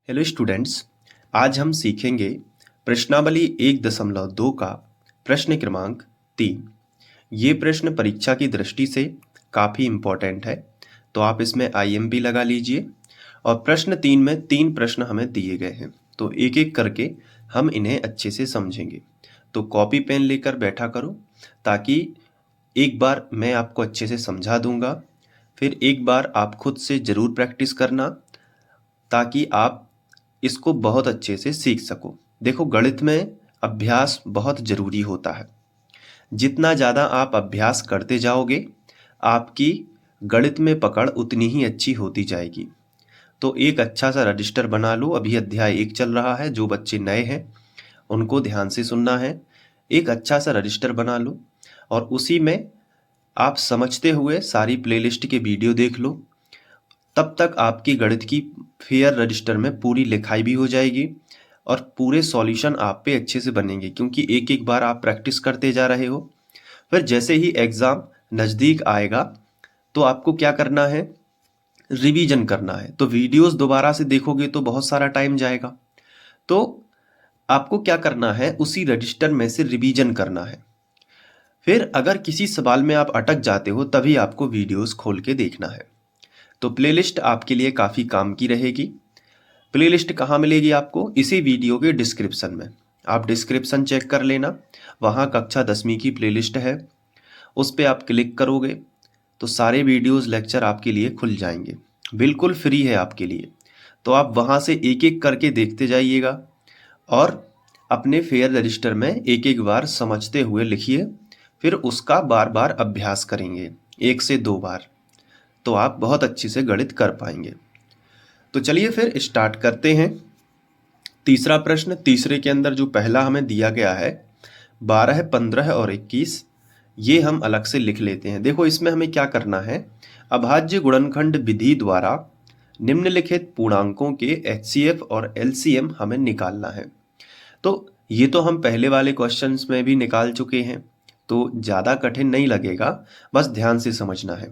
Hello students. आज हम सीखेंगे प्रश्नावली 1.2 का प्रश्न क्रमांक 3। ये प्रश्न परीक्षा की दृष्टि से काफ़ी इम्पोर्टेंट है, तो आप इसमें IMP लगा लीजिए। और प्रश्न 3 में 3 प्रश्न हमें दिए गए हैं, तो एक एक करके हम इन्हें अच्छे से समझेंगे। तो कॉपी पेन लेकर बैठा करो, ताकि एक बार मैं आपको अच्छे से समझा दूंगा, फिर एक बार आप खुद से ज़रूर प्रैक्टिस करना, ताकि आप इसको बहुत अच्छे से सीख सको। देखो, गणित में अभ्यास बहुत ज़रूरी होता है। जितना ज़्यादा आप अभ्यास करते जाओगे, आपकी गणित में पकड़ उतनी ही अच्छी होती जाएगी। तो एक अच्छा सा रजिस्टर बना लो। अभी अध्याय 1 चल रहा है, जो बच्चे नए हैं उनको ध्यान से सुनना है। एक अच्छा सा रजिस्टर बना लो और उसी में आप समझते हुए सारी प्लेलिस्ट के वीडियो देख लो। तब तक आपकी गणित की फेयर रजिस्टर में पूरी लिखाई भी हो जाएगी और पूरे सॉल्यूशन आप पे अच्छे से बनेंगे, क्योंकि एक एक बार आप प्रैक्टिस करते जा रहे हो। फिर जैसे ही एग्ज़ाम नज़दीक आएगा, तो आपको क्या करना है, रिवीजन करना है। तो वीडियोस दोबारा से देखोगे तो बहुत सारा टाइम जाएगा, तो आपको क्या करना है, उसी रजिस्टर में से रिवीजन करना है। फिर अगर किसी सवाल में आप अटक जाते हो, तभी आपको वीडियोस खोल के देखना है। तो प्लेलिस्ट आपके लिए काफ़ी काम की रहेगी। प्लेलिस्ट कहाँ मिलेगी आपको? इसी वीडियो के डिस्क्रिप्शन में। आप डिस्क्रिप्शन चेक कर लेना, वहाँ कक्षा 10वीं की प्लेलिस्ट है। उस पर आप क्लिक करोगे तो सारे वीडियोस लेक्चर आपके लिए खुल जाएंगे। बिल्कुल फ्री है आपके लिए, तो आप वहाँ से एक एक करके देखते जाइएगा और अपने फेयर रजिस्टर में एक एक बार समझते हुए लिखिए। फिर उसका बार बार अभ्यास करेंगे, 1 से 2 बार, तो आप बहुत अच्छे से गणित कर पाएंगे। तो चलिए फिर स्टार्ट करते हैं। तीसरा प्रश्न, तीसरे के अंदर जो पहला हमें दिया गया है 12, 15 और 21, ये हम अलग से लिख लेते हैं। देखो, इसमें हमें क्या करना है, अभाज्य गुणनखंड विधि द्वारा निम्नलिखित पूर्णांकों के HCF और LCM हमें निकालना है। तो ये तो हम पहले वाले क्वेश्चंस में भी निकाल चुके हैं, तो ज़्यादा कठिन नहीं लगेगा, बस ध्यान से समझना है।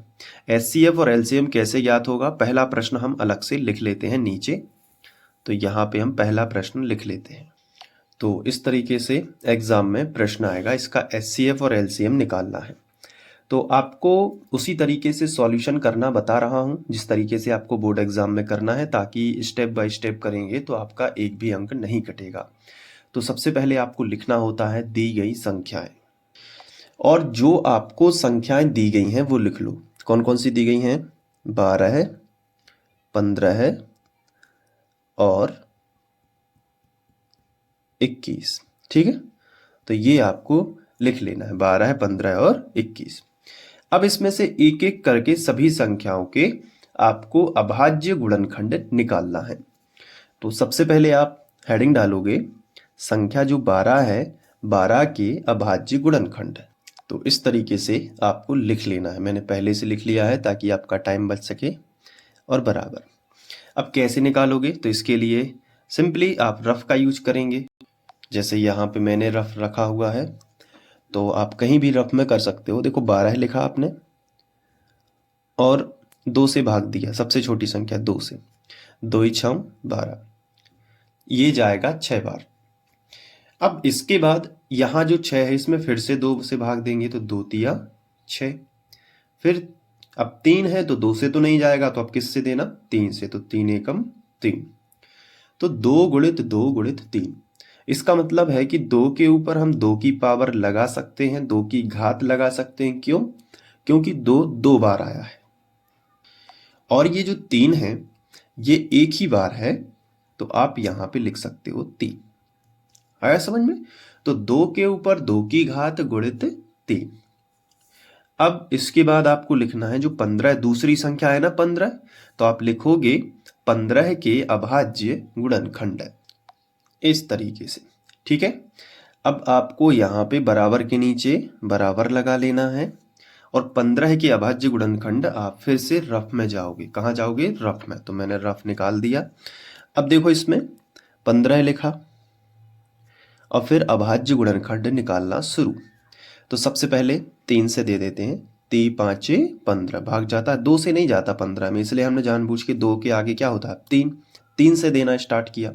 HCF और LCM कैसे ज्ञात होगा, पहला प्रश्न हम अलग से लिख लेते हैं नीचे। तो यहाँ पे हम पहला प्रश्न लिख लेते हैं। तो इस तरीके से एग्ज़ाम में प्रश्न आएगा, इसका HCF और LCM निकालना है। तो आपको उसी तरीके से सॉल्यूशन करना बता रहा हूँ, जिस तरीके से आपको बोर्ड एग्ज़ाम में करना है, ताकि स्टेप बाय स्टेप करेंगे तो आपका एक भी अंक नहीं कटेगा। तो सबसे पहले आपको लिखना होता है दी गई संख्याएं, और जो आपको संख्याएं दी गई हैं वो लिख लो। कौन कौन सी दी गई हैं? 12, 15 और 21। ठीक है, तो ये आपको लिख लेना है, 12, 15 और 21। अब इसमें से एक एक करके सभी संख्याओं के आपको अभाज्य गुणनखंड निकालना है। तो सबसे पहले आप हेडिंग डालोगे, संख्या जो 12 है, 12 के अभाज्य गुणनखंड। तो इस तरीके से आपको लिख लेना है। मैंने पहले से लिख लिया है ताकि आपका टाइम बच सके और बराबर। अब कैसे निकालोगे, तो इसके लिए सिंपली आप रफ का यूज करेंगे। जैसे यहाँ पे मैंने रफ रखा हुआ है, तो आप कहीं भी रफ में कर सकते हो। देखो, 12 लिखा आपने और 2 से भाग दिया, सबसे छोटी संख्या 2 से, 2 × 6 12, ये जाएगा 6 बार। अब इसके बाद यहाँ जो 6 है, इसमें फिर से 2 से भाग देंगे, तो 2 तिया 6। फिर अब 3 है, तो 2 से तो नहीं जाएगा, तो अब किससे देना? 3 से, तो 3 एकम 3। तो 2 × 2 × 3। इसका मतलब है कि 2 के ऊपर हम 2 की पावर लगा सकते हैं, 2 की घात लगा सकते हैं। क्यों? क्योंकि 2 बार आया है, और ये जो 3 है ये एक ही बार है, तो आप यहाँ पे लिख सकते हो 3। आया समझ में? तो 2 के ऊपर 2 की घात गुणित 3। अब इसके बाद आपको लिखना है जो 15 दूसरी संख्या है ना, 15, तो आप लिखोगे 15 के अभाज्य गुणनखंड, इस तरीके से। ठीक है, अब आपको यहाँ पे बराबर के नीचे बराबर लगा लेना है, और 15 के अभाज्य गुणनखंड आप फिर से रफ में जाओगे। कहाँ जाओगे? रफ में। तो मैंने रफ निकाल दिया। अब देखो, इसमें 15 लिखा और फिर अभाज्य गुणनखंड निकालना शुरू। तो सबसे पहले 3 से दे देते हैं, 3 5 15, भाग जाता है, 2 से नहीं जाता 15 में, इसलिए हमने जानबूझ के 2 के आगे क्या होता है? 3, 3 से देना स्टार्ट किया।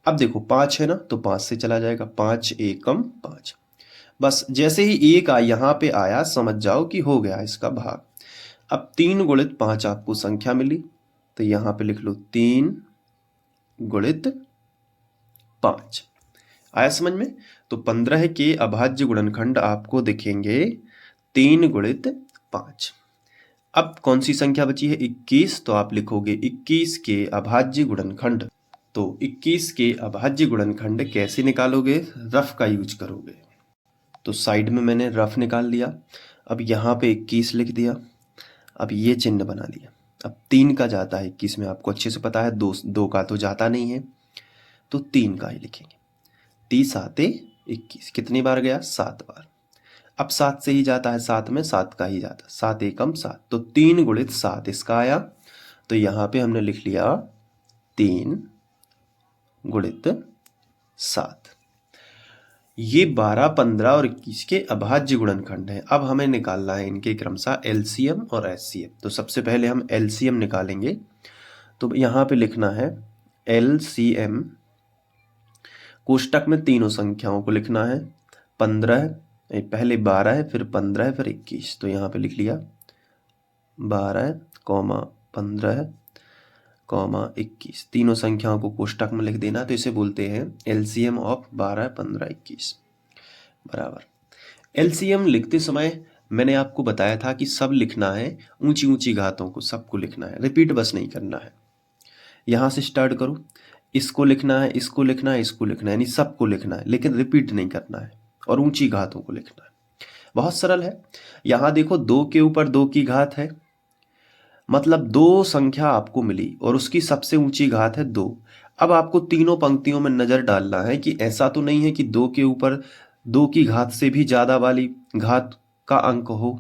अब देखो 5 है ना, तो 5 से चला जाएगा, 5 एकम 5। बस जैसे ही 1 यहाँ पे आया समझ जाओ कि हो गया इसका भाग। अब 3 गुणित 5 आपको संख्या मिली, तो यहाँ पे लिख लो 3 गुणित 5। आया समझ में? तो 15 के अभाज्य गुणनखंड आपको दिखेंगे 3 गुणित 5। अब कौन सी संख्या बची है? 21, तो आप लिखोगे 21 के अभाज्य गुणनखंड। तो 21 के अभाज्य गुणनखंड कैसे निकालोगे? रफ का यूज करोगे। तो साइड में मैंने रफ निकाल लिया। अब यहाँ पे 21 लिख दिया। अब ये चिन्ह बना लिया। अब 3 का जाता है 21 में, आपको अच्छे से पता है। 2 का तो जाता नहीं है, तो 3 का ही लिखेंगे। 30 आते 21, कितनी बार गया? 7 बार। अब 7 से ही जाता है, 7 में 7 का ही जाता है, 7 एकम 7। तो 3 गुणित 7 इसका आया। तो यहाँ पे हमने लिख लिया 3 गुणित 7। ये 12, 15 और 21 के अभाज्य गुणनखंड हैं। अब हमें निकालना है इनके क्रमशः एलसीएम और एचसीएफ। तो सबसे पहले हम एलसीएम निकालेंगे। तो यहाँ पे लिखना है एलसीएम, कोष्टक में तीनों संख्याओं को लिखना है। 15, पहले 12 है, फिर 15 है, फिर 21। तो यहाँ पे लिख लिया 12, 15, 21। तीनों संख्याओं को कोष्टक में लिख देना। तो इसे बोलते हैं एलसीएम ऑफ 12, 15, 21 बराबर। एलसीएम लिखते समय मैंने आपको बताया था कि सब लिखना है, ऊंची ऊंची घातों को सबको लिखना है, रिपीट बस नहीं करना है। यहाँ से स्टार्ट करो, इसको लिखना है, इसको लिखना है, इसको लिखना है, यानी सबको लिखना है, लेकिन रिपीट नहीं करना है और ऊंची घातों को लिखना है। बहुत सरल है। यहाँ देखो 2 के ऊपर 2 की घात है, मतलब 2 संख्या आपको मिली और उसकी सबसे ऊंची घात है 2। अब आपको तीनों पंक्तियों में नजर डालना है कि ऐसा तो नहीं है कि 2 के ऊपर 2 की घात से भी ज्यादा वाली घात का अंक हो।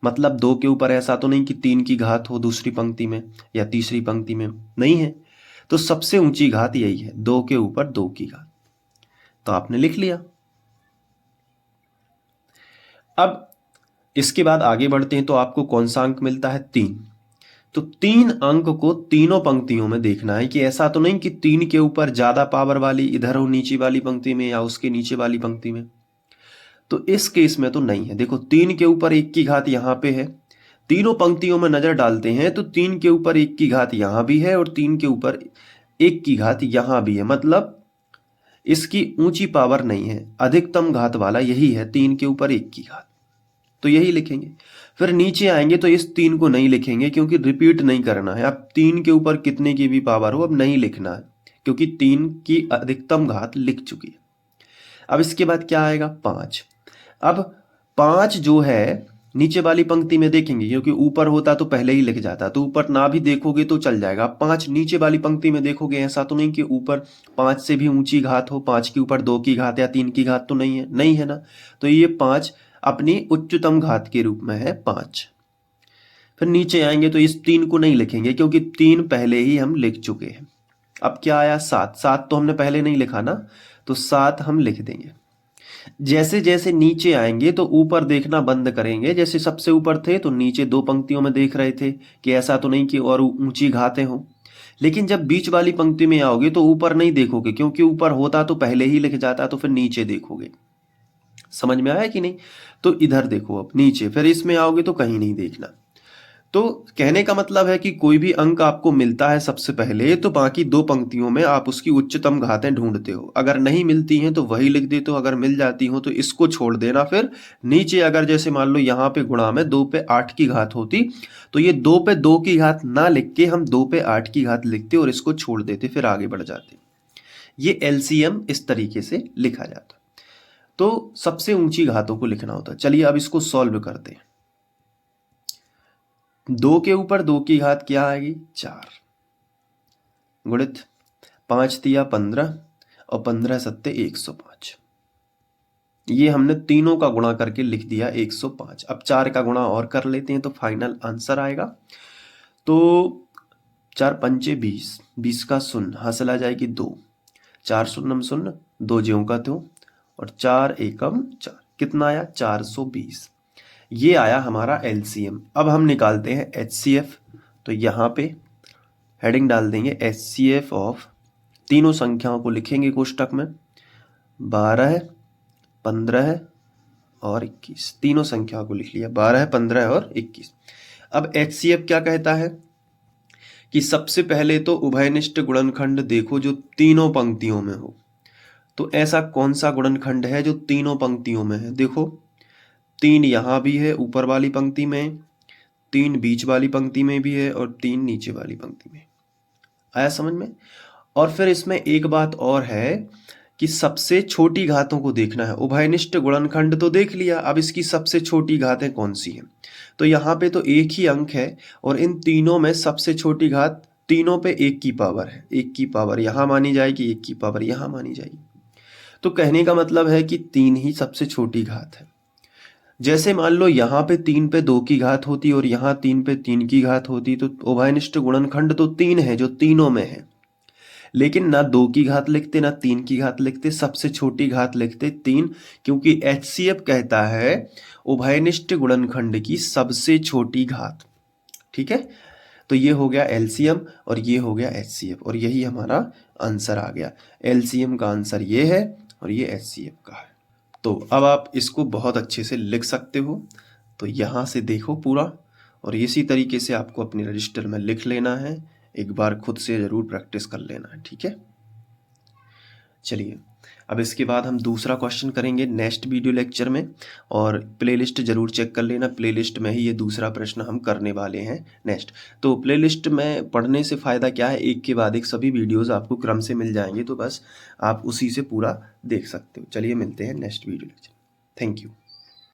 मतलब 2 के ऊपर ऐसा तो नहीं कि 3 की घात हो दूसरी पंक्ति में या तीसरी पंक्ति में, नहीं है। तो सबसे ऊंची घात यही है, 2 के ऊपर 2 की घात। तो आपने लिख लिया। अब इसके बाद आगे बढ़ते हैं, तो आपको कौन सा अंक मिलता है? 3। तो 3 अंक को तीनों पंक्तियों में देखना है कि ऐसा तो नहीं कि 3 के ऊपर ज्यादा पावर वाली इधर हो नीचे वाली पंक्ति में या उसके नीचे वाली पंक्ति में। तो इस केस में तो नहीं है। देखो 3 के ऊपर 1 की घात यहाँ पे है, तीनों पंक्तियों में नजर डालते हैं तो 3 के ऊपर 1 की घात यहाँ भी है और 3 के ऊपर 1 की घात यहाँ भी है। मतलब इसकी ऊंची पावर नहीं है, अधिकतम घात वाला यही है, 3 के ऊपर 1 की घात। तो यही लिखेंगे। फिर नीचे आएंगे तो इस 3 को नहीं लिखेंगे क्योंकि रिपीट नहीं करना है। अब 3 के ऊपर कितने की भी पावर हो अब नहीं लिखना है, क्योंकि 3 की अधिकतम घात लिख चुकी है। अब इसके बाद क्या आएगा? 5। अब 5 जो है नीचे वाली पंक्ति में देखेंगे, क्योंकि ऊपर होता तो पहले ही लिख जाता, तो ऊपर ना भी देखोगे तो चल जाएगा। 5 नीचे वाली पंक्ति में देखोगे, ऐसा तो नहीं कि ऊपर 5 से भी ऊंची घात हो, 5 के ऊपर 2 की घात या 3 की घात तो नहीं है, नहीं है ना। तो ये 5 अपनी उच्चतम घात के रूप में है 5। फिर नीचे आएंगे तो इस 3 को नहीं लिखेंगे क्योंकि 3 पहले ही हम लिख चुके हैं। अब क्या आया? 7। 7 तो हमने पहले नहीं लिखा ना, तो 7 हम लिख देंगे। जैसे जैसे नीचे आएंगे तो ऊपर देखना बंद करेंगे। जैसे सबसे ऊपर थे तो नीचे 2 पंक्तियों में देख रहे थे कि ऐसा तो नहीं कि और ऊंची घातें हों, लेकिन जब बीच वाली पंक्ति में आओगे तो ऊपर नहीं देखोगे, क्योंकि ऊपर होता तो पहले ही लिख जाता, तो फिर नीचे देखोगे। समझ में आया कि नहीं? तो इधर देखो अब नीचे, फिर इसमें आओगे तो कहीं नहीं देखना। तो कहने का मतलब है कि कोई भी अंक आपको मिलता है सबसे पहले, तो बाकी 2 पंक्तियों में आप उसकी उच्चतम घातें ढूंढते हो। अगर नहीं मिलती हैं तो वही लिख देते हो, अगर मिल जाती हो तो इसको छोड़ देना। फिर नीचे अगर जैसे मान लो यहाँ पे गुणा में 2 पे 8 की घात होती, तो ये 2 पे 2 की घात ना लिख के हम 2 पे 8 की घात लिखते और इसको छोड़ देते, फिर आगे बढ़ जाते। ये एलसीएम इस तरीके से लिखा जाता। तो सबसे ऊंची घातों को लिखना होता है। चलिए अब इसको सॉल्व करते हैं। 2 के ऊपर 2 की घात क्या आएगी? 4 गुणित 5 तिया 15 और 15 सत्ते 105। ये हमने तीनों का गुणा करके लिख दिया 105। अब 4 का गुणा और कर लेते हैं तो फाइनल आंसर आएगा। तो 4 पंचे 20, 20 का शून्य, हासिल आ जाएगी 2, 4 शून्यम शून्य, 2 ज्यों का त्यों, और 4 एकम 4, कितना आया? 420। ये आया हमारा एलसीएम। अब हम निकालते हैं एचसीएफ। तो यहाँ पे हेडिंग डाल देंगे HCF ऑफ, तीनों संख्याओं को लिखेंगे कोष्टक में, 12, 15 और 21। तीनों संख्याओं को लिख लिया, 12, 15 और 21। अब HCF क्या कहता है कि सबसे पहले तो उभयनिष्ठ गुणनखंड देखो जो तीनों पंक्तियों में हो। तो ऐसा कौन सा गुणनखंड है जो तीनों पंक्तियों में है? देखो 3 यहाँ भी है ऊपर वाली पंक्ति में, 3 बीच वाली पंक्ति में भी है और 3 नीचे वाली पंक्ति में। आया समझ में? और फिर इसमें एक बात और है कि सबसे छोटी घातों को देखना है। उभयनिष्ठ गुणनखंड तो देख लिया, अब इसकी सबसे छोटी घातें कौन सी हैं? तो यहाँ पे तो एक ही अंक है और इन तीनों में सबसे छोटी घात तीनों पे 1 की पावर है। 1 की पावर यहाँ मानी जाएगी, 1 की पावर यहाँ मानी जाएगी। तो कहने का मतलब है कि 3 ही सबसे छोटी घात है। जैसे मान लो यहाँ पे 3 पे 2 की घात होती और यहाँ 3 पे 3 की घात होती, तो उभयनिष्ठ गुणनखंड तो 3 है जो तीनों में है, लेकिन ना 2 की घात लिखते ना 3 की घात लिखते, सबसे छोटी घात लिखते 3, क्योंकि HCF कहता है उभयनिष्ठ गुणनखंड की सबसे छोटी घात। ठीक है, तो ये हो गया LCM और ये हो गया HCF और यही हमारा आंसर आ गया। LCM का आंसर ये है और ये HCF का है। तो अब आप इसको बहुत अच्छे से लिख सकते हो। तो यहाँ से देखो पूरा और इसी तरीके से आपको अपने रजिस्टर में लिख लेना है। एक बार खुद से ज़रूर प्रैक्टिस कर लेना है, ठीक है। चलिए अब इसके बाद हम दूसरा क्वेश्चन करेंगे नेक्स्ट वीडियो लेक्चर में, और प्लेलिस्ट ज़रूर चेक कर लेना। प्लेलिस्ट में ही ये दूसरा प्रश्न हम करने वाले हैं नेक्स्ट। तो प्लेलिस्ट में पढ़ने से फ़ायदा क्या है, एक के बाद एक सभी वीडियोज़ आपको क्रम से मिल जाएंगे, तो बस आप उसी से पूरा देख सकते हो। चलिए मिलते हैं next video lecture. Thank you.